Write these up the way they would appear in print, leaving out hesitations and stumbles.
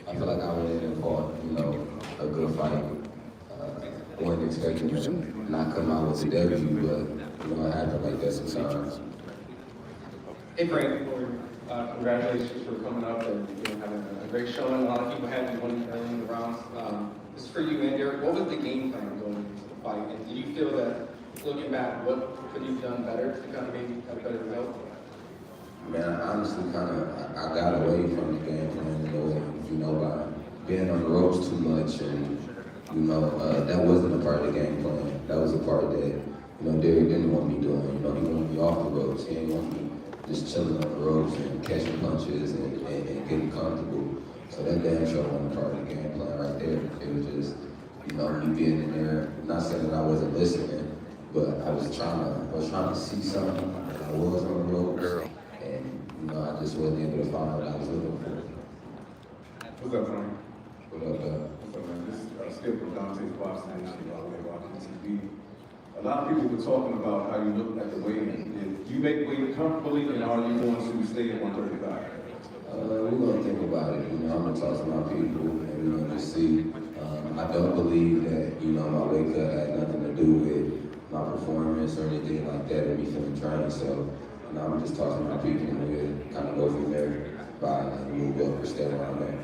I feel like I went in and fought, a good fight. Wasn't expecting to not come out with a W, but it happened like that sometimes. Hey Frank, congratulations for coming up and having a great showing. A lot of people had you winning early in the rounds. This is for you and Derek. What was the game plan going into the fight? And do you feel that, looking back, what could you have done better to kind of maybe have a better result? Man, honestly, I got away from the game plan in a way, by being on the ropes too much, and that wasn't a part of the game plan. That was a part that, Derek didn't want me doing. He wanted me off the ropes. He didn't want me just chilling on the ropes and catching punches and getting comfortable. So that damn sure wasn't part of the game plan right there. It was just, me being in there. Not saying that I wasn't listening, but I was trying to see something. I was on the ropes. And, I just wasn't able to find what I was looking for. What's up, Frank? What up, What's up, man? This is Skip from Dante's Boxing Nation, all the way watching TV. A lot of people were talking about how you look at the weigh-in. Did you make weight comfortably, and are you going to stay at 135? We're going to think about it. I'm going to talk to my people, and we're going to see. I don't believe that, my weight cut had nothing to do with my performance or anything like that, or me feeling trained. So, I'm just talking to my people, and we'll kind of go from there by and move up or stay where I'm at.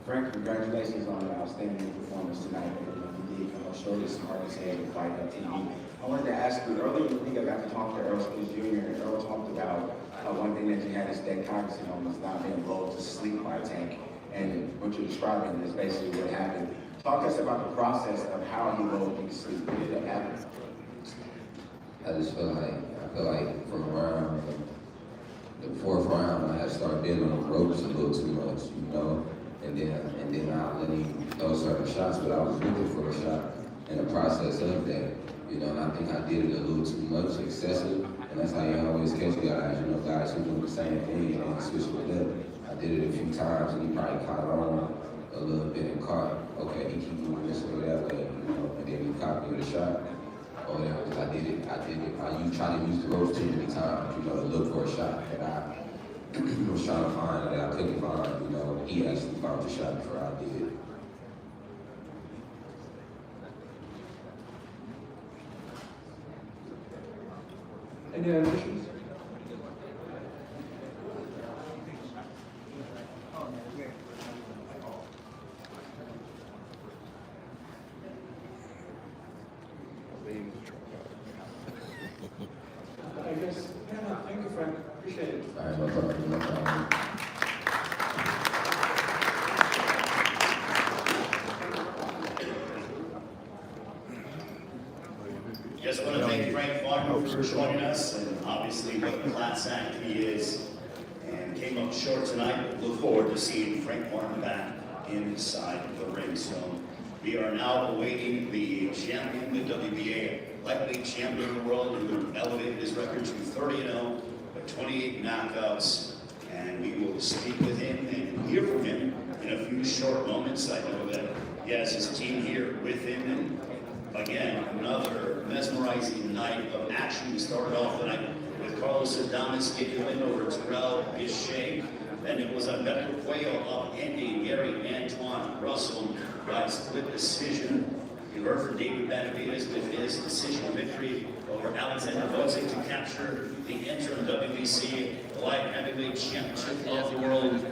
Frank, congratulations on your outstanding performance tonight. You did come up short as hard as hell to fight on TV. I wanted to ask you, earlier in the week I got to talk to Earl Smith Jr. and Earl talked about one thing that you had is that cognizant on was not being lulled to sleep by Tank. And what you're describing is basically what happened. Talk to us about the process of how he lulled you to sleep. What did that happen? I feel like from around the fourth round, I had started being on the ropes a little too much, and then I let him throw certain shots, but I was looking for a shot in the process of that, and I think I did it a little too much, excessive, and that's how you always catch guys, guys who do the same thing and then switch it up. I did it a few times, and he probably caught on a little bit and caught, okay, he keep moving this way, that way, and then he caught me with a shot. Oh yeah, because I did it. I tried to use the ropes too many times, to look for a shot that I was trying to find that I couldn't find. He actually found the shot before I did. Any other questions? I guess, thank you, Frank. Appreciate it. All right, no problem, no problem. Just want to thank Frank Farmer for joining us, and obviously what a class act he is. And came up short tonight. Look forward to seeing Frank Farmer back inside the ring. So we are now awaiting the champion, the WBA lightweight champion of the world, who elevated his record to 30-0 with 28 knockouts. And we will speak with him and hear from him in a few short moments. I know that he has his team here with him, and again, another mesmerizing night of action. We started off the night with Carlos Adames getting a win over Terrell Bichet. Then it was Alberto Cuello upending Gary Antoine Russell by split decision. You heard from David Benavides with his decision victory over Alexander Vosik to capture the interim WBC light heavyweight championship of the world.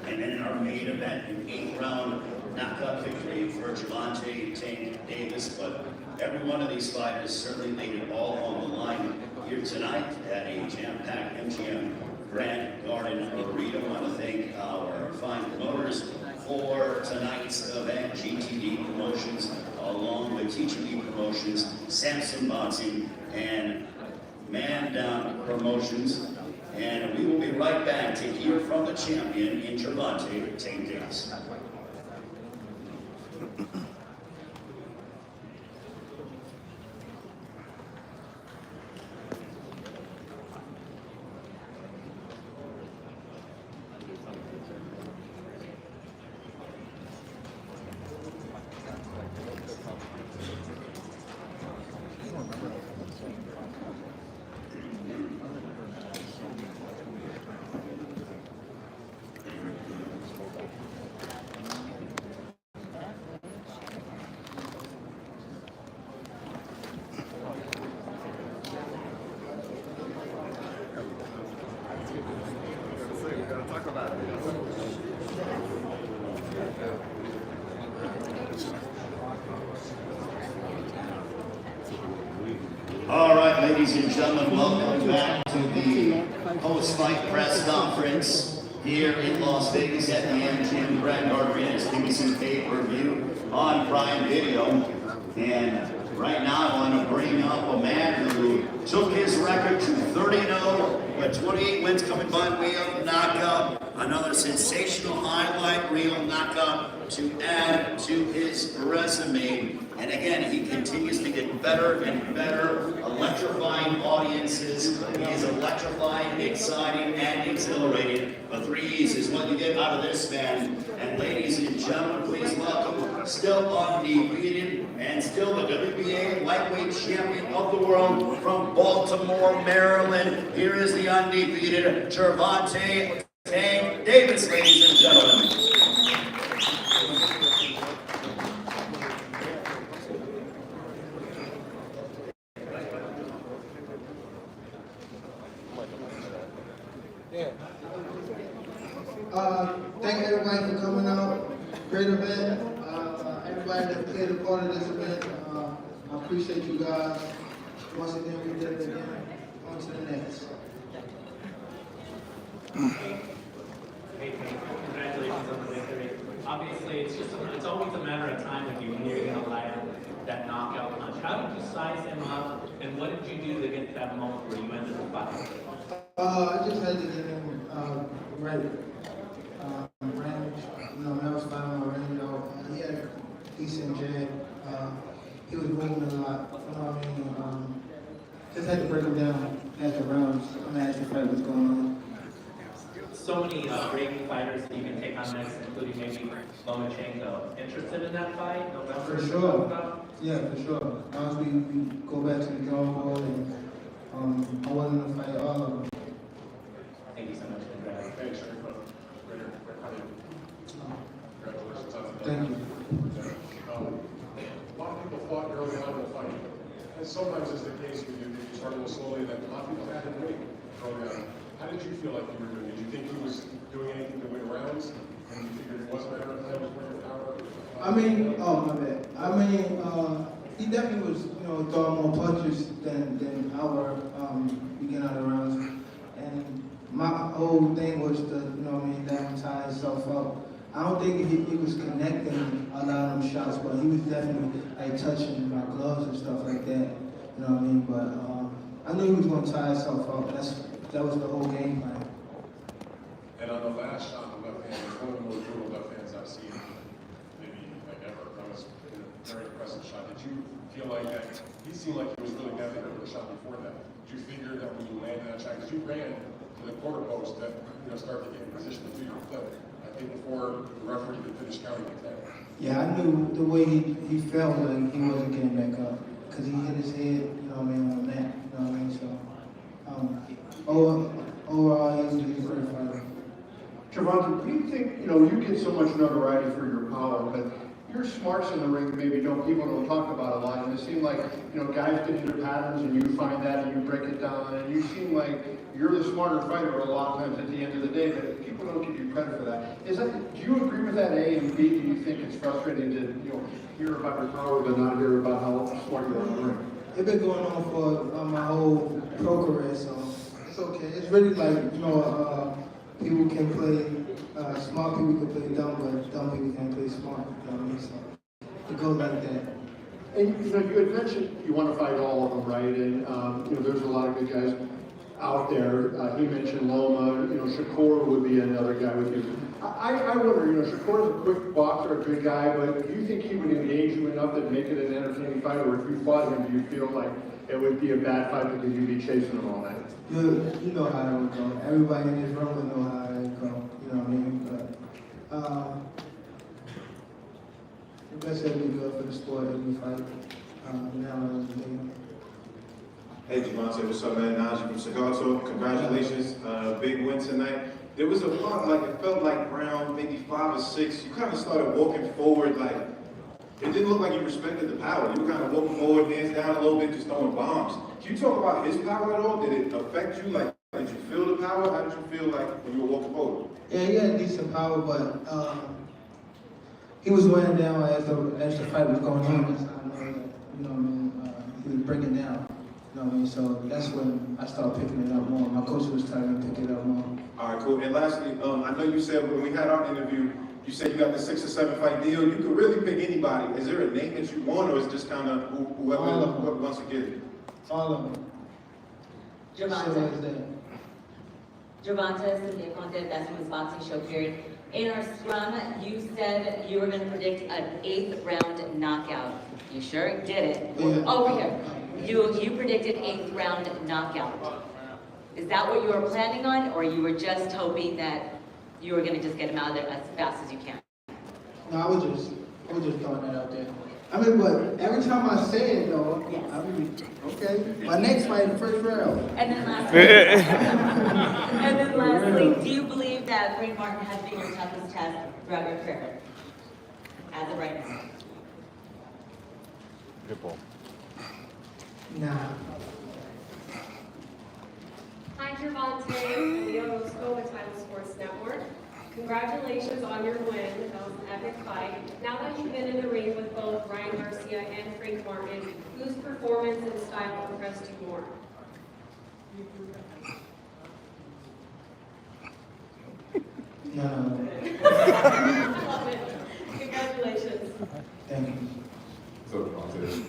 And then in our main event, an 8th round knockout victory for Gervonte Tank Davis. But every one of these fighters certainly laid it all on the line here tonight at a jam-packed MGM Grand Garden Arena. I want to thank our fine promoters for tonight's event, GTD Promotions, along with TGD Promotions, Samson Boxing, and Man Down Promotions. And we will be right back to hear from the champion in Gervonte Tank Davis. All right, ladies and gentlemen, welcome back to the post-fight press conference here in Las Vegas at the MGM Grand Arena. It's BBC pay-per-view on Prime Video. And right now I want to bring up a man who took his record to 30-0, but 28 wins coming by way of knockout. Another sensational highlight reel knockout to add to his resume. And again, he continues to get better and better, electrifying audiences. He is electrifying, exciting, and exhilarating. But 3 E's is what you get out of this man. And ladies and gentlemen, please welcome, still undefeated, and still the WBA lightweight champion of the world from Baltimore, Maryland. Here is the undefeated Gervonte Tank Davis, ladies and gentlemen. Thank everybody for coming out. Great event. Everybody that played a part of this event, I appreciate you guys. Once again, we did it again. On to the next. Hey, congratulations on the victory. Obviously, it's always a matter of time if you knew you're going to land that knockout punch. How did you size him up, and what did you do to get to that moment where you ended the fight? I just had to get him ready. Range, that was fine on my range. He had a decent jab. He was moving a lot. Just had to break him down as the rounds. As the fight was going on. So many great fighters that you can take on next, including maybe Lomachenko. Interested in that fight? November? For sure. Yeah, for sure. Once we go back to the drawing board, and I wanted to fight all of them. Thank you so much. Congrats. Thanks, congratulations on the Thank you. A lot of people fought early on in the fight, and sometimes it's the case when you start a little slowly that a lot of people had to wait early on. How did you feel like you were doing? Did you think he was doing anything to win rounds? And you figured it wasn't a matter of time, it was worth your power? My bad. He definitely was, throwing more punches than our beginning of the rounds. And my whole thing was to, let him tie himself up. I don't think he was connecting a lot of them shots, but he was definitely touching my gloves and stuff like that. But I knew he was going to tie himself up. That was the whole game plan. And on the last shot, the left hand, it's one of the most brutal left hands I've seen, maybe like ever. That was a very impressive shot. Did you feel like that? He seemed like he was really badly hurt the shot before that. Did you figure that when you landed that shot, because you ran to the quarter post, that start to get in position to do your flip? I think before the referee could finish counting the 10. Yeah, I knew the way he felt like he wasn't getting back up because he hit his head, on the mat. So overall, he was a great fighter. Gervonte, do you think, you get so much notoriety for your power, but your smarts in the ring people don't talk about a lot, and it seems like, guys get into patterns and you find that and you break it down, and you seem like you're the smarter fighter a lot of times at the end of the day, but people don't give you credit for that. Do you agree with that, A, and B, do you think it's frustrating to, hear about your power but not hear about how smart you are in the ring? It's been going on for my whole pro career, so it's okay. It's really like, people can play, smart people can play dumb, but dumb people can't play smart. So it goes like that. And you had mentioned you want to fight all of them, right? And there's a lot of good guys out there. He mentioned Loma. Shakur would be another guy with you. I wonder, Shakur's a quick boxer, a good guy, but do you think he would engage you enough to make it an entertaining fight, or if you fought him, do you feel like it would be a bad fight because you'd be chasing him all night? You know how it would go. Everybody in this room would know how it would go. You know what I mean? But I guess it would be good for the sport if we fight now and then. Hey Gervonte, what's up, man? Najee from Chicago. Congratulations, big win tonight. There was a part, it felt like round maybe 5 or 6, you kind of started walking forward, it didn't look like you respected the power. You were kind of walking forward, hands down a little bit, just throwing bombs. Can you talk about his power at all? Did it affect you? Did you feel the good power? How did you feel like when you were walking forward? Yeah, he had decent power, but he was weighing down as the fight was going on. That's how I know that, you know what I mean, he was bringing down. You know what I mean? So that's when I started picking it up more. My coach was telling me to pick it up more. All right, cool. And lastly, I know you said when we had our interview, you said you got the 6 or 7 fight deal. You could really pick anybody. Is there a name that you want, or is it just kind of whoever wants to get it? All of them. Gervonte, Gervonte, that's from his boxing show period. In our scrum, you said you were going to predict an 8th round knockout. You sure did it. Yeah. Over here. You predicted 8th round knockout. Is that what you were planning on, or you were just hoping that you were going to just get him out of there as fast as you can? No, I was just throwing that out there. I mean, but every time I say it, though, Yes. I mean, okay, my next fight, first round. And then lastly, do you believe that Frank Martin has been your toughest test throughout your career? As of right now? Nah. Hi, Gervonte, Leo Roscoe with Title Sports Network. Congratulations on your win. That was an epic fight. Now that you've been in the ring with both Ryan Garcia and Frank Martin, whose performance and style impressed you more? No. Love it. Congratulations. Thank you. So, I'll say this.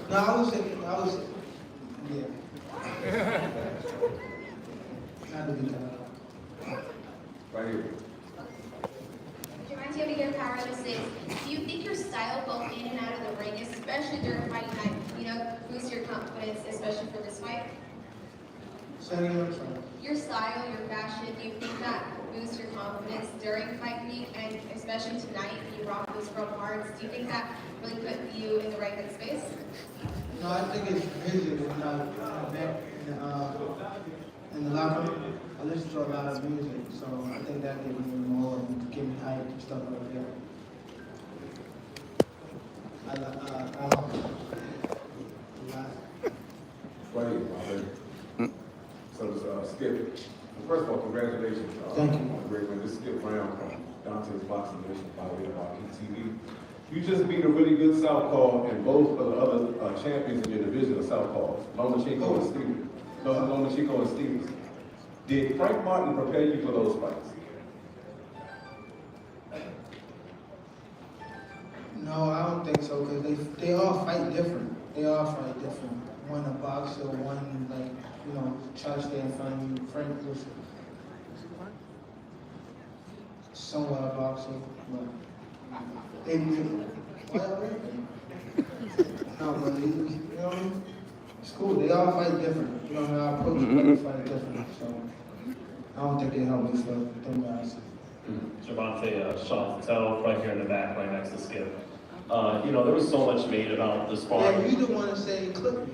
No, yeah. Not to be done. Right here. Gervonte, over here, powerless is, do you think your style both in and out of the ring, especially during fight night, boosts your confidence, especially for this fight? Say it again, sorry. Your style, your fashion, do you think that boosts your confidence during fight week, and especially tonight, you rock those scrum hearts, do you think that really put you in the right headspace? No, I think it's music when I'm back in the locker room. I listen to a lot of music, so I think that gives me more and give me hype and stuff like that. Right here, my baby. So, Skip, first of all, congratulations. Thank you. On a great win. This is Skip Brown from Dante's Boxing Nation by way of TV. You just beat a really good southpaw and both of the other champions in your division of southpaws, Lomachenko and Stevens. Lomachenko and Stevens. Did Frank Martin prepare you for those fights? No, I don't think so, because they all fight different. One a boxer, one try to stay in front of you. Frank was somewhat a boxer, but they whatever. No, but it's cool. They all fight different. Our approach to fight different. So I don't think they help me for them guys. Gervonte, Sean Patel, right here in the back, right next to Skip. There was so much made about the sparring. Yeah, you the one that say you clipped me.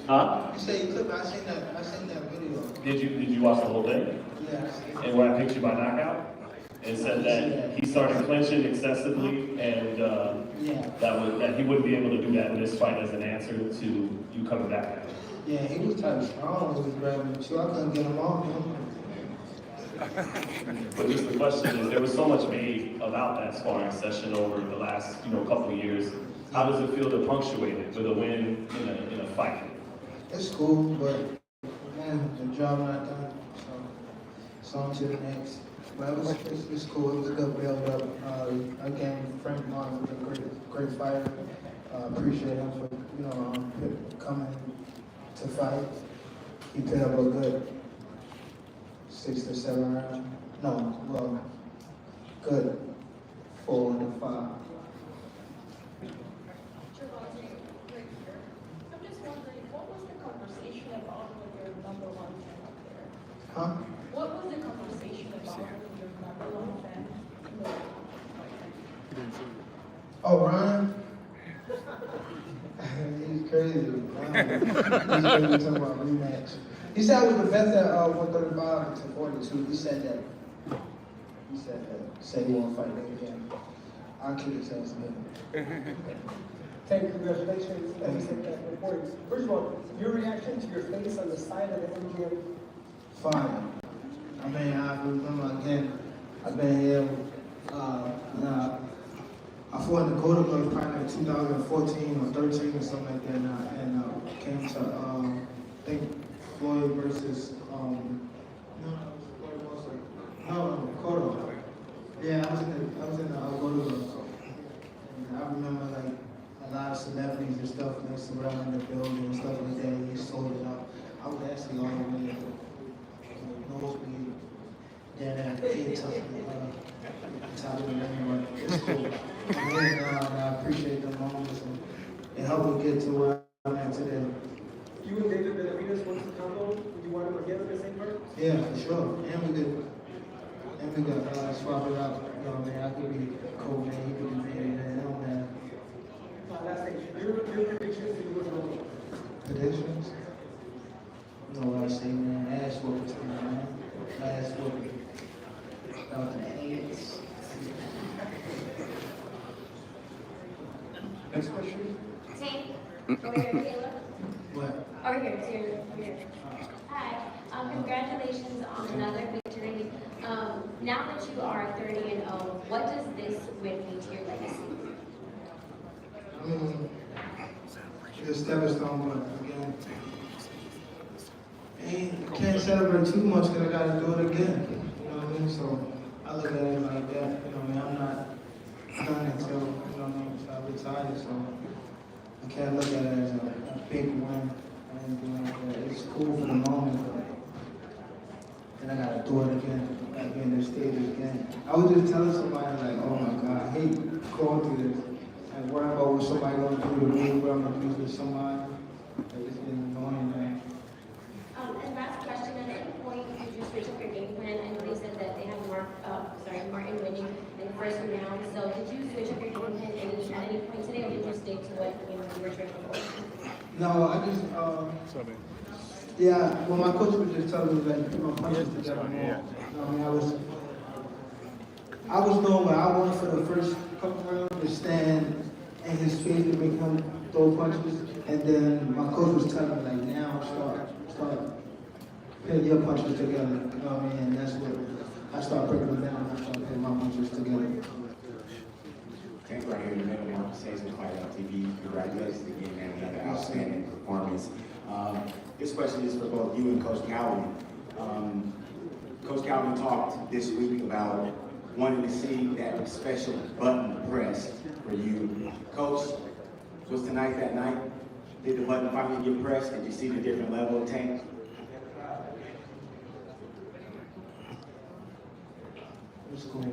Huh? You say you clipped me. I seen that video. Did you watch the whole thing? Yeah. And where I picked you by knockout? And said that he started clinching excessively and that he wouldn't be able to do that in this fight as an answer to you coming back at him. Yeah, he was type strong when he was grabbing me too. I couldn't get him off him. But just the question is, there was so much made about that sparring session over the last couple of years. How does it feel to punctuate it with a win in a fight? It's cool, but man, the job not done. So on to the next. But it's cool. It was a good build up. Again, Frank Martin was a great fighter. Appreciate him for coming to fight. He put up a good 6 to 7 rounds. No, well, good 4 to 5. Gervonte, right here. I'm just wondering, what was the conversation about with your number one fan up there? Huh? What was the conversation about with your number one fan? Oh, Ryan? He's crazy. He's talking about rematch. He said I was the best at 135 to 42. He said that. Said he won't fight me again. I'll kick his ass again. Tank, congratulations. First of all, your reaction to your face on the side of the MGM fire. I mean, I remember again, I've been here, I fought in the Dakota Girls probably in 2014 or 13 or something like that, and came to, I think, Floyd versus, no, Dakota. Yeah, I was in the Dakota Girls. And I remember like a lot of celebrities and stuff next around in the building and stuff like that. He sold it out. I was actually all the way nosebleed. Then it took me top of the ring, but it's cool. Again, I appreciate the moments and it helped me get to where I'm at today. You and David Benavides once a combo, would you want them together the same part? Yeah, for sure. And we got swap it out. You know, man, I could be cold, man. He could be man, man. No, man. Last thing, your predictions for you was over. Predictions? You know what I say, man. Ass whooping time, man. Ass whooping. Out the AIDS. Next question? Tank, over here, Taylor. What? Over here, Taylor, over here. Hi, congratulations on another victory. Now that you are 30-0, what does this win mean to your legacy? I mean, it's a stepping stone, but again, can't celebrate too much because I got to do it again. You know what I mean? So I look at it like that. You know what I mean? I'm not done until, you know what I mean, until I retire. So I can't look at it as a big win or anything like that. It's cool for the moment, but then I got to do it again. I got to be in this stage again. I was just telling somebody, like, oh my God, I hate going through this. And worrying about what somebody gonna do to me, what I'm gonna do to somebody. Like, it's been annoying, man. And last question, at any point did you switch up your game plan? I know they said that they have Martin winning in the first round. So did you switch up your game plan at any point today, or did you stick to what you were training for? No, I just, yeah, well, my coach was just telling me, like, put my punches together more. You know, I mean, I was doing what I wanted for the first couple rounds, to stand in his face to make him throw punches, and then my coach was telling me, like, now start putting your punches together, you know what I mean, and that's what, I started breaking them down, I started putting my punches together. Thanks right here in the middle, Mark Says with Fight Out TV. Congratulations again, man, we had an outstanding performance. This question is for both you and Coach Calvin. Coach Calvin talked this week about wanting to see that special button pressed for you. Coach, was tonight that night? Did the button finally get pressed? Did you see the different level of Tank? It's cool.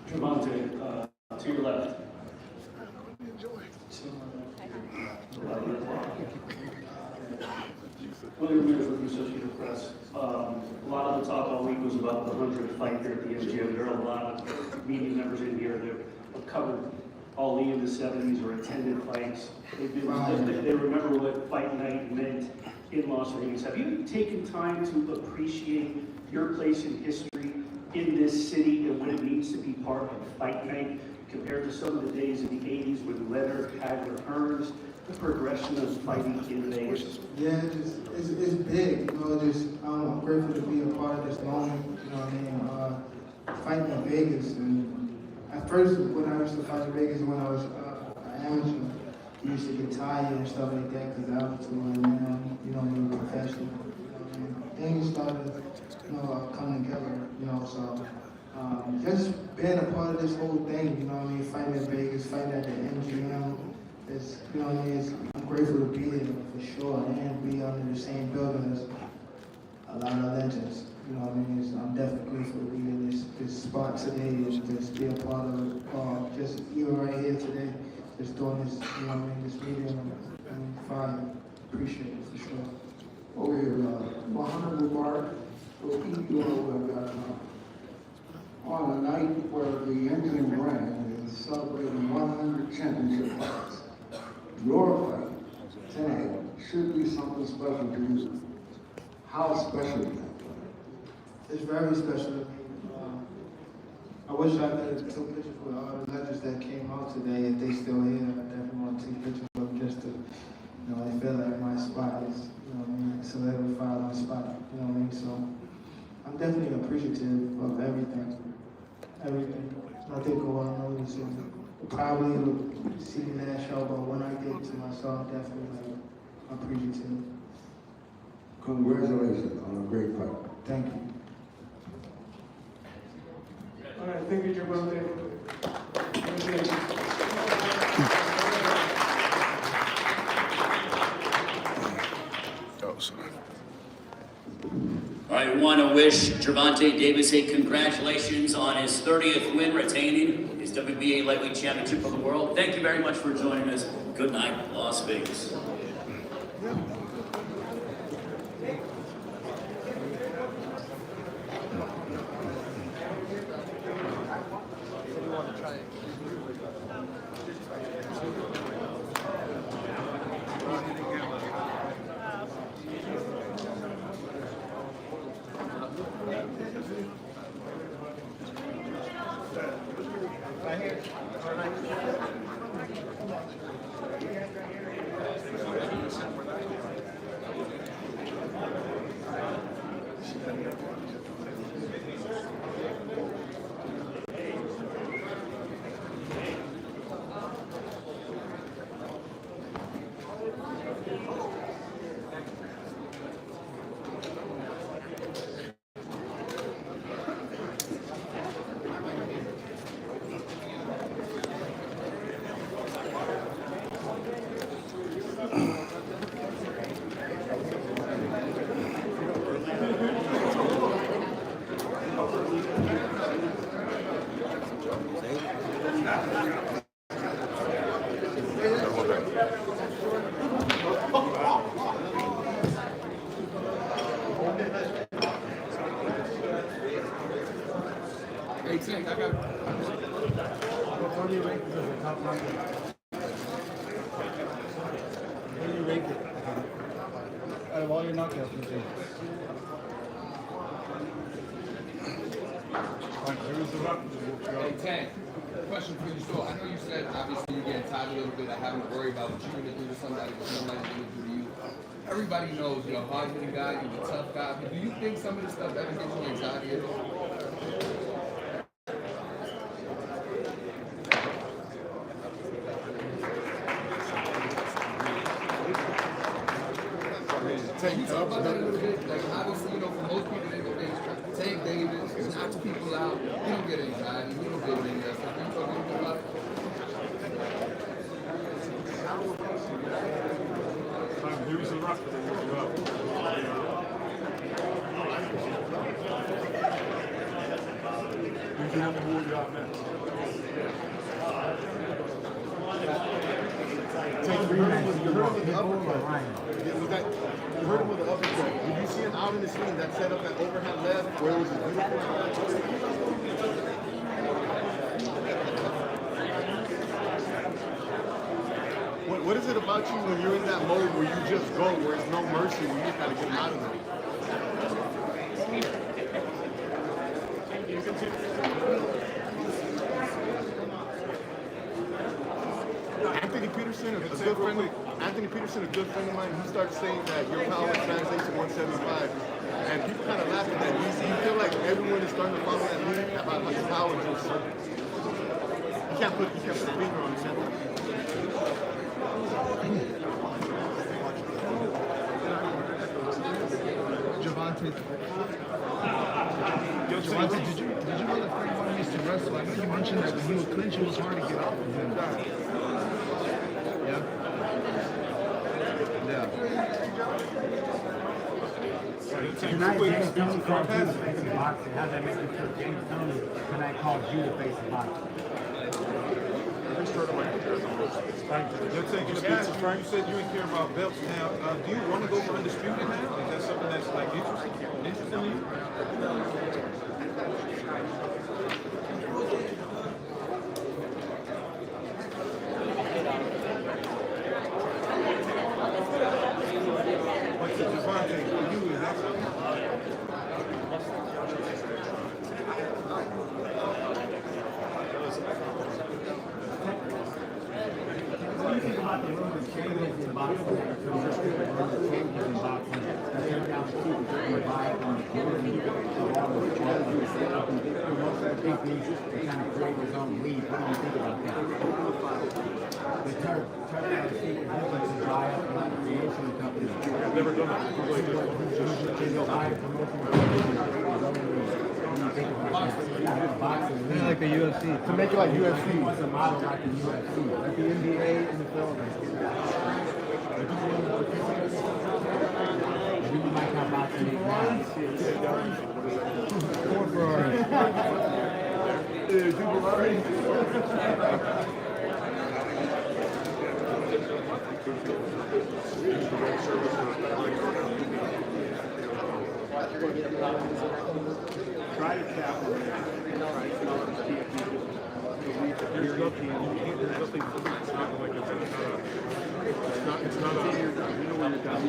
Gervonte, to your left. William Mears with the Associated Press. A lot of the talk all week was about the 100th fight here at the MGM. There are a lot of media members in here that have covered Ali in the 70s or attended fights. They remember what fight night meant in Las Vegas. Have you taken time to appreciate your place in history in this city and what it means to be part of fight night compared to some of the days in the 80s when Leonard, Hagler, Hearns, the progression of fighting in Vegas? Yeah, it's big, you know, I'm grateful to be a part of this moment, you know what I mean, fighting in Vegas. And at first, when I used to fight in Vegas when I was an amateur, I used to get tired and stuff like that because I was too you know, you're a professional. You know what I mean? Things started, you know, coming together, you know, so just being a part of this whole thing, you know what I mean, fighting in Vegas, fighting at the MGM, it's, you know what I mean, I'm grateful to be there for sure and be under the same building as a lot of legends. You know what I mean? I'm definitely grateful to be in this spot today and just be a part of it. Just even right here today, just doing this, you know what I mean, this meeting, and fine. Appreciate it for sure. Over here, Muhammad Mubarak will eat you over on a night where the Indian brand is celebrating 100 championship fights. Your fight tonight should be something special to you. How special is that? It's very special to me. I wish I could have took pictures with all the legends that came out today. If they still here, I definitely want to take pictures with them just to of everything. Everything. Nothing go unnoticed. And probably would see that show, but when I get to my song, definitely like, appreciative. Congratulations on a great fight. Thank you. All right, thank you, Gervonte. All right, we want to wish Gervonte Davis a congratulations on his 30th win, retaining his WBA Lightweight Championship of the World. Thank you very much for joining us. Good night, Las Vegas. Out of all your knockouts, Hey, Tank, question for you. So I know you said obviously you're getting tired a little bit of having to worry about what you're going to do to somebody, what somebody's going to do to you. Everybody knows you're a hard-hitting guy, you're a tough guy, but do you think some of this stuff ever gives you anxiety at all? Can you talk about that a little bit? Like, obviously, you know, for most people, they go, Tank Davis, knocks people out, he don't get anxiety, he don't get any of that stuff. Can you talk a little bit about it? Here's the rock. You can have a move out next. You heard him with the uppercut. Did you see him out in the swing that set up that overhand left where it was a beautiful What is it about you when you're in that mode where you just go, where it's no mercy, where you just gotta get him out of there? Anthony Peterson, a good friend of mine, he started saying that your power translates to 175. And people kind of laugh at that. You feel like everyone is starting to follow that lead about how your power just... You can't put a finger on it. Gervonte, did you know that Frank Martin used to wrestle? I know you mentioned that when he would clinch, it was hard to get off of him. Yeah? Yeah. Tonight, James Tony called you the face of boxing. How does that make you feel? James Tony tonight called you the face of boxing. You said you didn't care about belts now. Do you want to go for undisputed now? Is that something that's like interesting to you? think about the room of changes in boxing, the room of changes in boxing, the takedown shoot, the revive, and the ability of all the strategies set up and promote the techniques to kind of create his own lead. What do you think about that? The turnaround shoot is looking to buy up a lot of creation companies. I've never done that. He's a buy promotion company. Kind of like the UFC. To make it like UFC. What's a model like the UFC? Like the NBA in the Philippines. Maybe you might have boxing in now. Four Ferraris. Two Ferraris. Try to tap it. There's nothing it's not like it's not a, you know where you're down.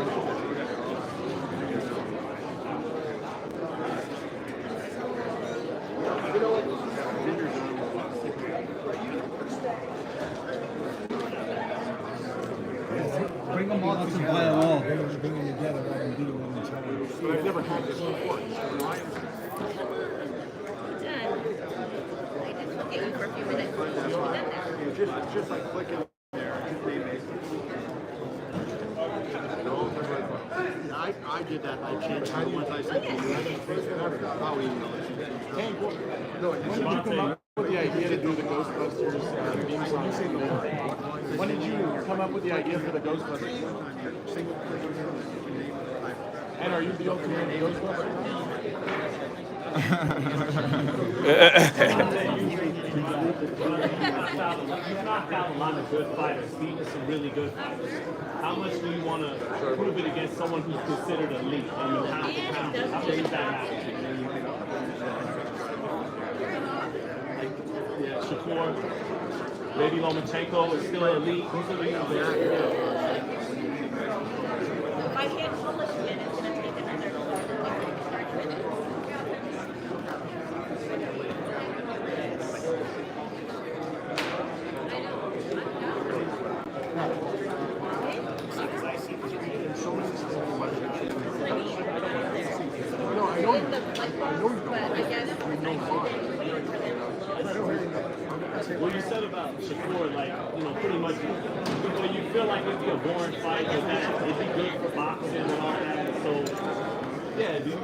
Bring them all together. Bring them together rather than beating them each other. But I've never had this before. It's just like clicking there. I did that. I changed it once I said to you. I'll email it. No, when did you come up with the idea to do the Ghostbusters theme song? When did you come up with the idea for the Ghostbusters? And are you the ultimate Ghostbuster? You've knocked out a lot of good fighters, beaten some really good fighters. How much do you want to prove it against someone who's considered elite? I mean, pound for pound. How much does that matter? Yeah, Shakur, maybe Lomachenko is still elite. Who's elite? If I can't publish it, it's going to take another 30 minutes. What you said about Shakur, like, you know, pretty much, well, you feel like it'd be a boring fight, but that it'd be good for boxing and all that. So, yeah, do you?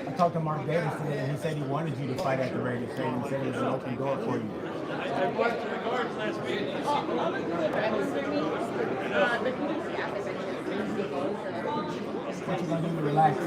I talked to Mark Davis today, and he said he wanted you to fight at the Radio Stadium. He said it was an open door for you. I watched the cards last week. What you gonna do to relax?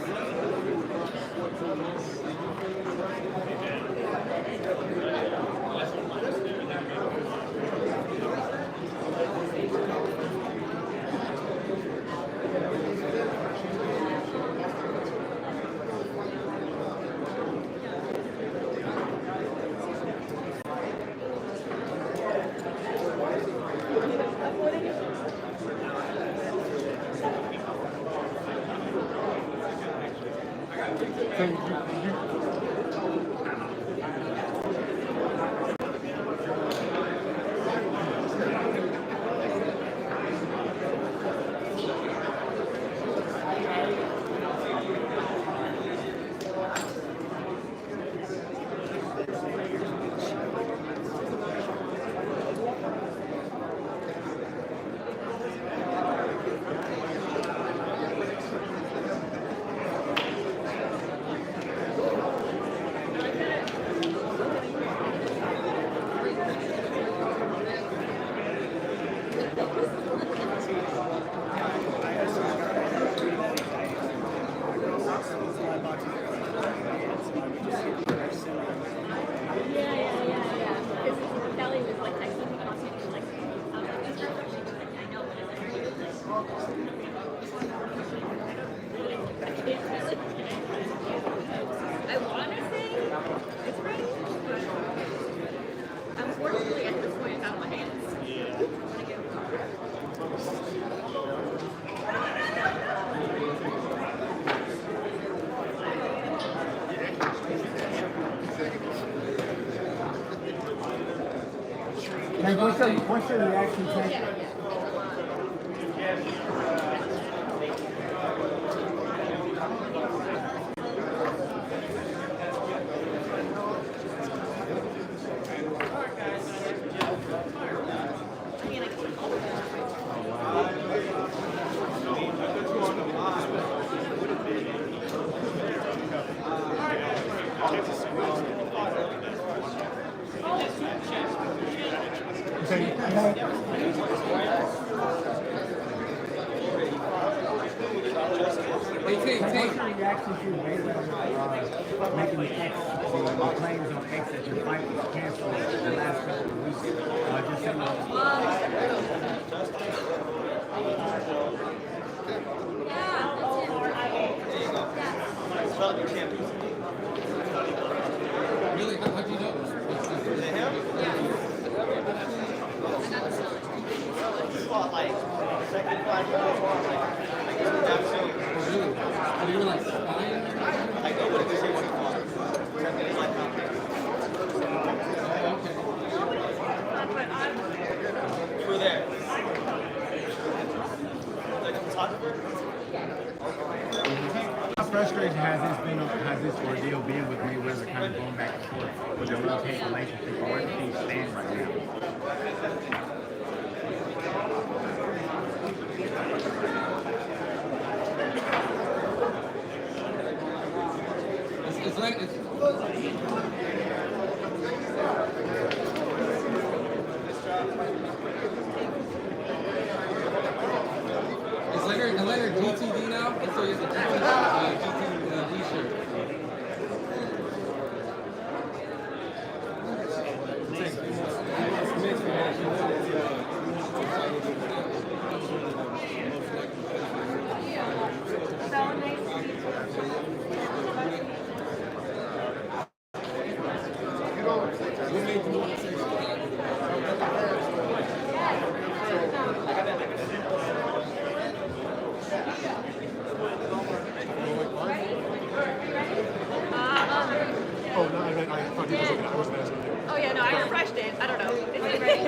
Frank, what's your reaction, Frank? What's your reaction to making the claims on X that your fight was canceled the last couple of weeks? Just saying Really? How'd you know? You were like spying? You were there. Like a photographer? how frustrating has this ordeal been with Mayweather kind of going back and forth with the love-hate relationship, or where do things stand right now? It's like it's Leonard GTV now, so he has a GTV shirt. Oh yeah, no, I refreshed it. I don't know. Is it ready?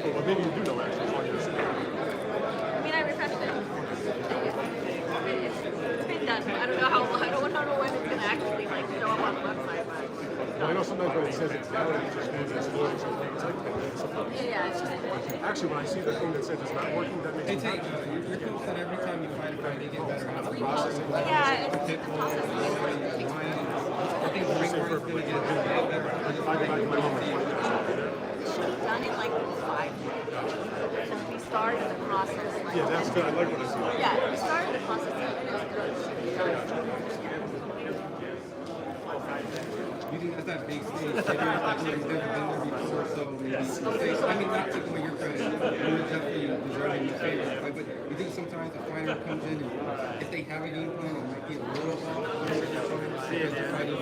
Well, maybe you do know actually on your screen. I mean, I refreshed it. It's been done. I don't know how. I don't know when it's gonna actually like show up on the website, but. Well, I know sometimes when it says it's valid, it just means it's loading something. It's like 10 minutes sometimes. Yeah. Actually, when I see the thing that says it's not working, that makes Hey, me Tate, happy. your coach said every time you fight a fight, they get better. Yeah, it's the process. I think Frank Martin's going to get a bit better. Done in like 5 years. We started the process. Like, Yeah, that's good. I like what I see. yeah, we started the process. You think that's that big stage? Maybe that's where he's never been there before, so maybe I mean, not taking away your credit. You're definitely deserving your favor. But you think sometimes a fighter comes in and if they have a game plan, it might be a little off. Because the fighter's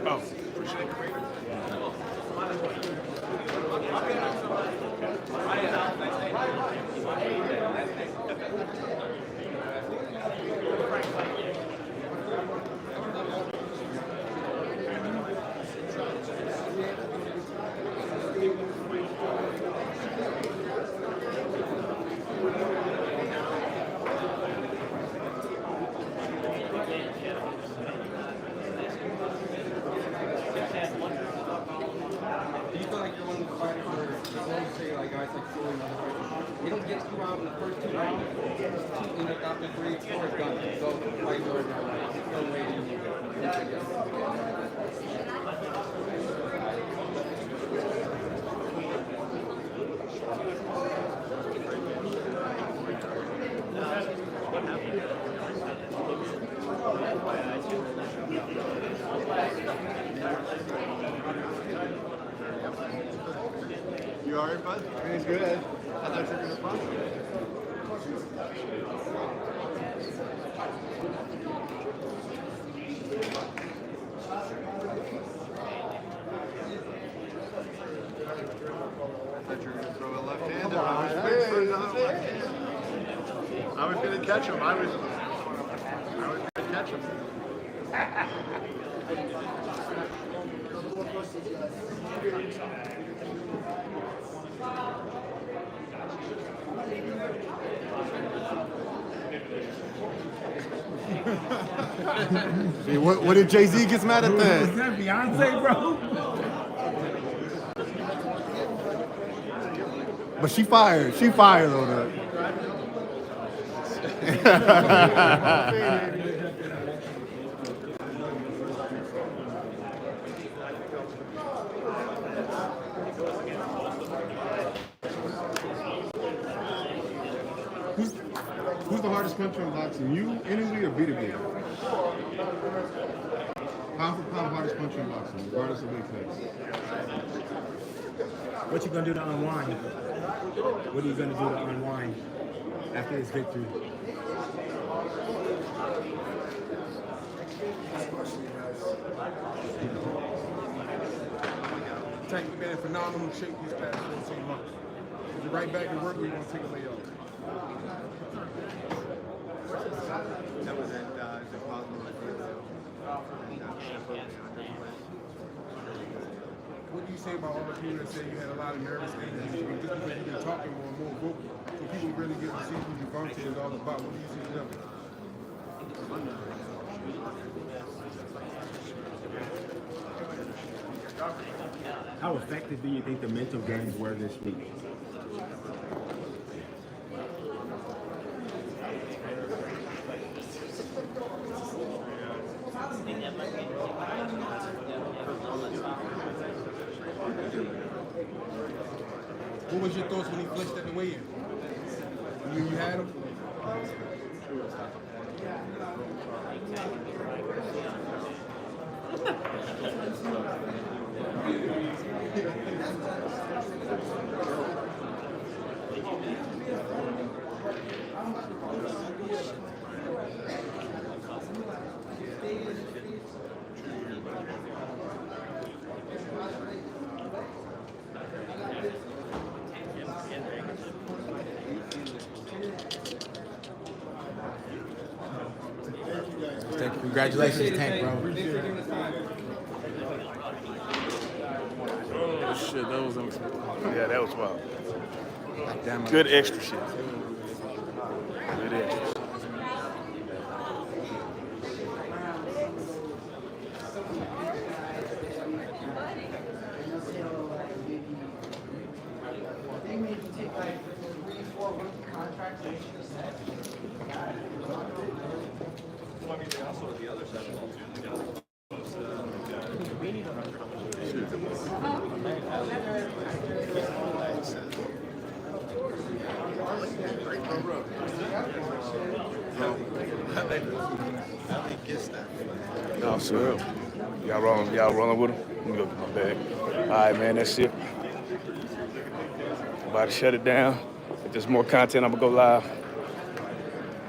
Oh, appreciate it. Do you feel like you're one of the fighters where, let's say, like guys like Floyd and other fighters, they don't get you out in the first 2 rounds, and after 3, 4 is done. So, like, you're no way to You alright, bud? Everything's good. I thought you were gonna fight. I was gonna catch him. I was gonna catch him. See, what did Jay-Z gets mad at that? Was that Beyonce, bro? But she fired. She fired on that. Who's the hardest puncher in boxing? You, Italy, or BTS? Pound for pound, hardest puncher in boxing, regardless of weight class. What you gonna do to unwind? What are you gonna do to unwind after this victory? Tank, you've been in phenomenal shape these past 14 months. Is it right back to work or you want to take a layoff? That was at the What do you say about all the people that say you had a lot of nervous energy? Just because you've been talking more and more vocal, so people really get to see who Gervonte is all about. What do you see to them? How effective do you think the mental games were this week? What was your thoughts when he flinched at the weigh-in? You had him? Congratulations, Tank, bro. Oh shit, that was yeah, that was wild. Damn. Good extra shit. Good extra. They made you take like 3-4 rookie contracts and Well, I mean, they also, the other side of the ball, too, No, sir. Y'all rolling with him? Let me go get my bag. All right, man, that's it. About to shut it down. If there's more content, I'm gonna go live.